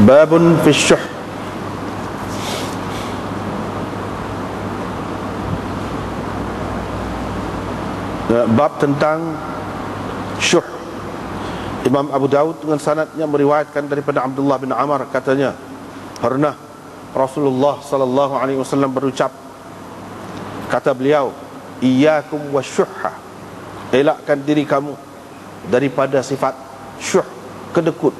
Babun fi syuh. Bab tentang syuh. Imam Abu Daud dengan sanadnya meriwayatkan daripada Abdullah bin Amr, katanya pernah Rasulullah sallallahu alaihi wasallam berucap, kata beliau, iyyakum wasyuhha, elakkan diri kamu daripada sifat syuh, kedekut.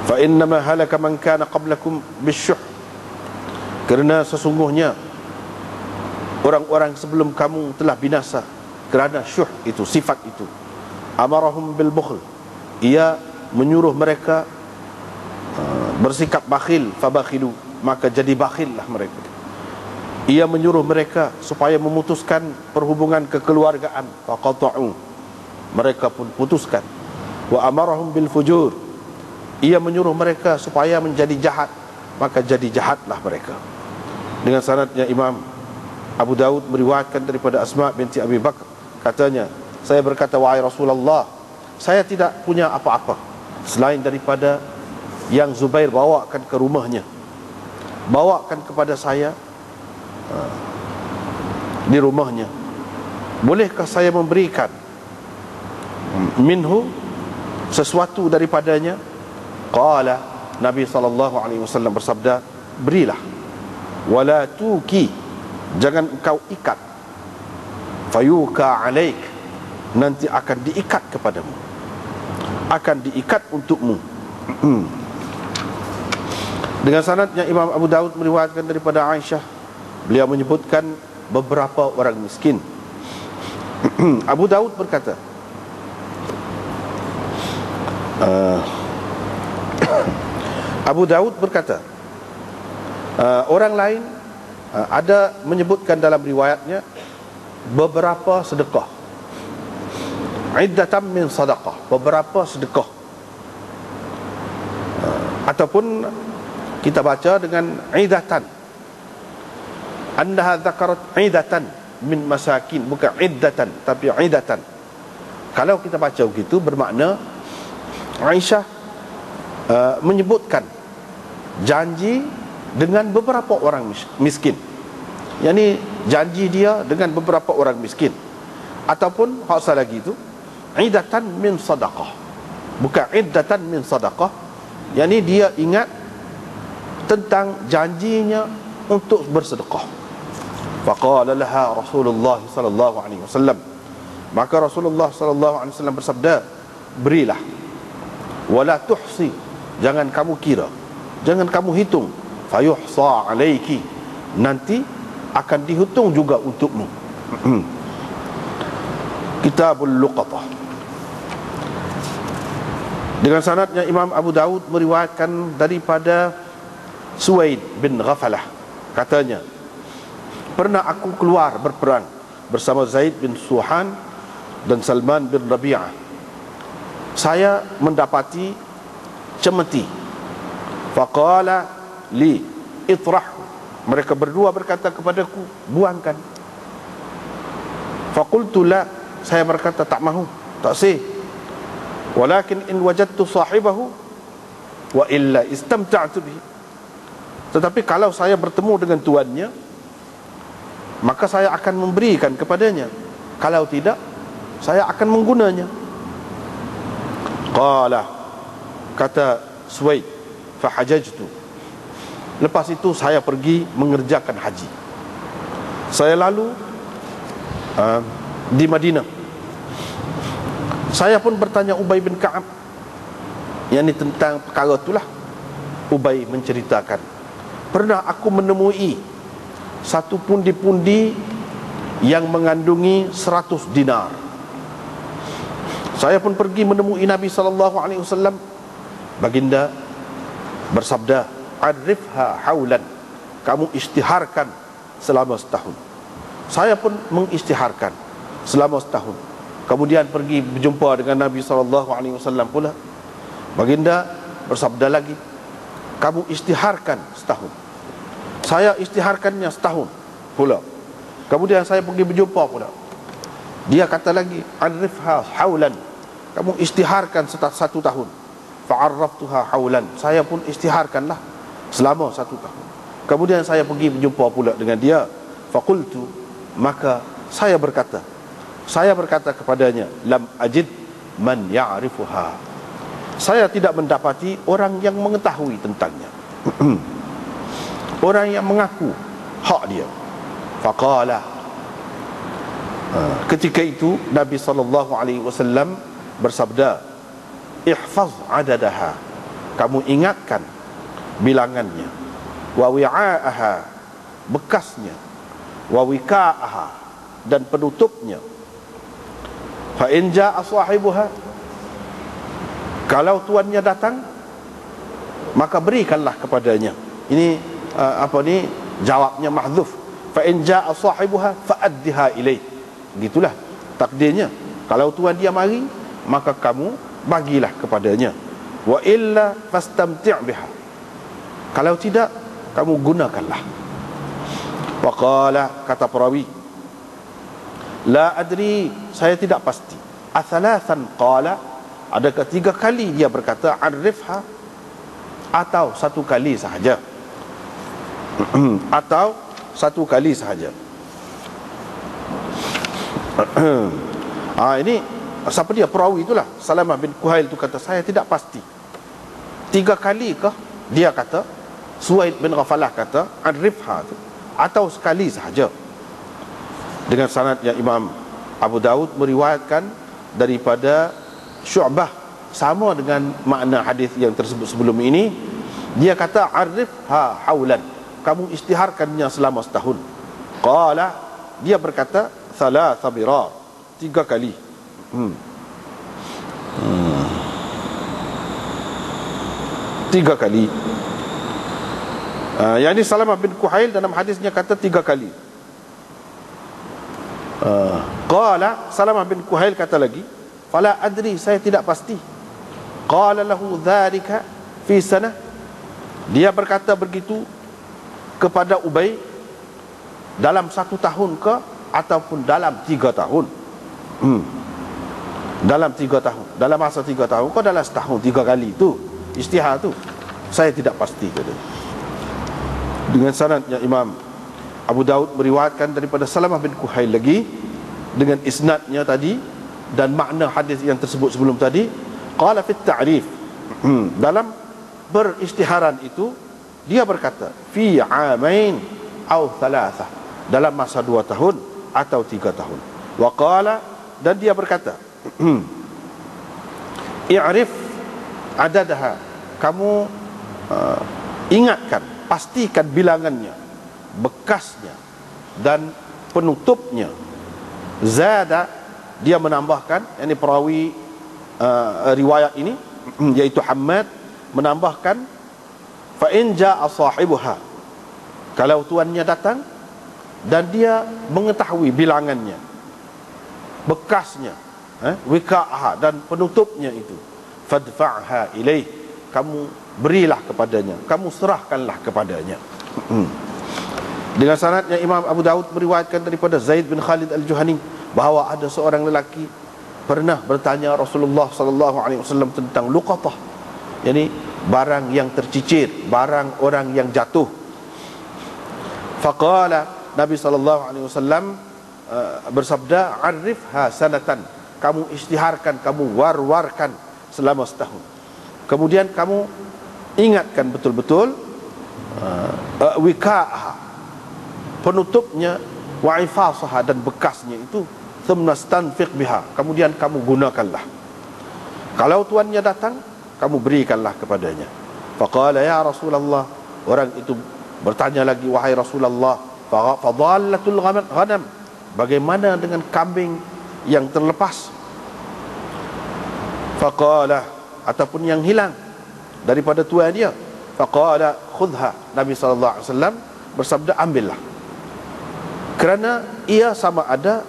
Fa innama halaka man kana qablakum bisyuh, kerana sesungguhnya orang-orang sebelum kamu telah binasa kerana syuh itu, sifat itu. Amarahum bil bukhl, ia menyuruh mereka bersikap bakhil, fabakhilu, maka jadi bakhillah mereka. Ia menyuruh mereka supaya memutuskan perhubungan kekeluargaan, faqata'u, mereka pun putuskan. Wa amarahum bil fujur, ia menyuruh mereka supaya menjadi jahat, maka jadi jahatlah mereka. Dengan sanadnya Imam Abu Daud meriwayatkan daripada Asma binti Abi Bakar, katanya, saya berkata, wahai Rasulullah, saya tidak punya apa-apa selain daripada yang Zubair bawakan ke rumahnya, bawakan kepada saya di rumahnya. Bolehkah saya memberikan minhu, sesuatu daripadanya? Qala, Nabi SAW bersabda, berilah. Wala tuki, jangan engkau ikat. Fayuka alaik, nanti akan diikat kepadamu, akan diikat untukmu. Dengan sanadnya Imam Abu Daud meriwayatkan daripada Aisyah, beliau menyebutkan beberapa orang miskin. Abu Daud berkata, orang lain ada menyebutkan dalam riwayatnya beberapa sedekah, iddatan min sadaqah, beberapa sedekah. Ataupun kita baca dengan iddatan, annaha dzakarat iddatan min masakin, bukan iddatan tapi iddatan. Kalau kita baca begitu, bermakna Aisyah menyebutkan janji dengan beberapa orang miskin, yakni janji dia dengan beberapa orang miskin. Ataupun hak lagi itu iddatan min sadaqah, bukan iddatan min sadaqah, yakni dia ingat tentang janjinya untuk bersedekah. Faqala laha Rasulullah sallallahu alaihi wasallam, maka Rasulullah sallallahu alaihi wasallam bersabda, berilah. Wala tuhsi, jangan kamu kira, jangan kamu hitung. Fayuhsa alaiki, nanti akan dihitung juga untukmu. Kitabul Luqatah. Dengan sanadnya Imam Abu Daud meriwayatkan daripada Suwaid bin Ghafalah, katanya, pernah aku keluar berperang bersama Zaid bin Suhan dan Salman bin Rabi'ah. Saya mendapati cemeti. Faqala li itrah, mereka berdua berkata kepadaku, buangkan. Faqultu la, saya berkata tak mahu, tak sih. Walakin in wajadtu sahibahu wa illa istamta'tu bihi, tetapi kalau saya bertemu dengan tuannya, maka saya akan memberikan kepadanya. Kalau tidak, saya akan menggunanya. Qala, kata Suwaid, fahajajtu, lepas itu saya pergi mengerjakan haji. Saya lalu di Madinah. Saya pun bertanya Ubay bin Ka'ab, yakni tentang perkara itulah. Ubay menceritakan, pernah aku menemui satu pundi-pundi yang mengandungi 100 dinar. Saya pun pergi menemui Nabi SAW. Baginda bersabda, arifha haulan, kamu isytiharkan selama setahun. Saya pun mengisytiharkan selama setahun. Kemudian pergi berjumpa dengan Nabi SAW pula. Baginda bersabda lagi, kamu isytiharkan setahun. Saya isytiharkannya setahun pula. Kemudian saya pergi berjumpa pula. Dia kata lagi, arifha haulan, kamu isytiharkan satu tahun. fa'arraftuha haulan, saya pun istiharkanlah selama 1 tahun. Kemudian saya pergi berjumpa pula dengan dia. Faqultu, maka saya berkata kepadanya, lam ajid man ya'rifuha, saya tidak mendapati orang yang mengetahui tentangnya. Orang yang mengaku hak dia. Faqala, ketika itu Nabi SAW bersabda, ihfaz adadaha, kamu ingatkan bilangannya, wa wi'a'aha, bekasnya, wa wika'aha, dan penutupnya. Fa in ja'a sahibuha, kalau tuannya datang, maka berikanlah kepadanya. Ini jawabnya mahdzuf. Fa in ja'a sahibuha fa'addiha ilaih. Gitulah takdirnya. Kalau tuan dia mari, maka kamu bagilah kepadanya. Wa illa fastamti' biha, kalau tidak, kamu gunakanlah. Wa qala, kata perawi, la adri, saya tidak pasti. Athalathan qala, adakah 3 kali dia berkata arifha, atau 1 kali sahaja. Atau 1 kali sahaja. Ini siapa dia? Perawi itulah, Salamah bin Kuhail itu kata, saya tidak pasti 3 kali kah dia kata, Suwaid bin Ghafalah kata arifha itu, atau sekali sahaja. Dengan sanad yang Imam Abu Daud meriwayatkan daripada Syu'bah, sama dengan makna hadis yang tersebut sebelum ini. Dia kata arifha haulan, kamu istiharkannya selama 1 tahun. Qala, dia berkata thalatha birar, 3 kali. 3 kali. Yang ini Salamah bin Kuhail dalam hadisnya kata 3 kali. Qala, Salamah bin Kuhail kata lagi, fala adri, saya tidak pasti. Qala lahu dhalika fi sanah, dia berkata begitu kepada Ubay dalam 1 tahun ke, ataupun dalam 3 tahun. Dalam 3 tahun, dalam masa 3 tahun ke, dalam setahun 3 kali itu istihar tu, saya tidak pasti, kata. Dengan sanad yang Imam Abu Daud meriwayatkan daripada Salamah bin Kuhail lagi, dengan isnadnya tadi dan makna hadis yang tersebut sebelum tadi. Qala fit ta'rif, dalam beristiharan itu dia berkata fi amain au thalathah, dalam masa 2 tahun atau 3 tahun. Wa qala, dan dia berkata i'rif adadaha, kamu ingatkan, pastikan bilangannya, bekasnya, dan penutupnya. Zada, dia menambahkan, ini perawi riwayat ini yaitu Hammad menambahkan, fa in ja'a sahibuha, kalau tuannya datang dan dia mengetahui bilangannya, bekasnya, wika'aha, dan penutupnya itu, fadfa'ha ilaih, kamu berilah kepadanya, kamu serahkanlah kepadanya. Dengan sanad yang Imam Abu Daud meriwayatkan daripada Zaid bin Khalid al-Juhani, bahawa ada seorang lelaki pernah bertanya Rasulullah SAW tentang luqatah, yakni barang yang tercicir, barang orang yang jatuh. Faqala, Nabi SAW bersabda, arifha sanatan, kamu istiharkan, kamu war-warkan selama 1 tahun. Kemudian kamu ingatkan betul-betul wika'aha, penutupnya, wa ifasaha, dan bekasnya itu, thumma stanfiq biha, kemudian kamu gunakanlah. Kalau tuannya datang, kamu berikanlah kepadanya. Faqala ya Rasulullah, orang itu bertanya lagi, wahai Rasulullah, fadhallatul ghanam, bagaimana dengan kambing yang terlepas? Faqala, ataupun yang hilang daripada tuan dia. Faqala khudha, Nabi SAW bersabda, ambillah, kerana ia sama ada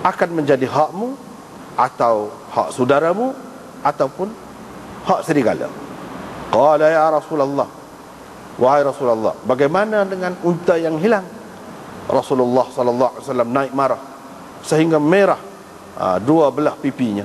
akan menjadi hakmu, atau hak saudaramu, ataupun hak serigala. Qala ya Rasulullah, wahai Rasulullah, bagaimana dengan unta yang hilang? Rasulullah SAW naik marah sehingga merah 2 belah pipinya.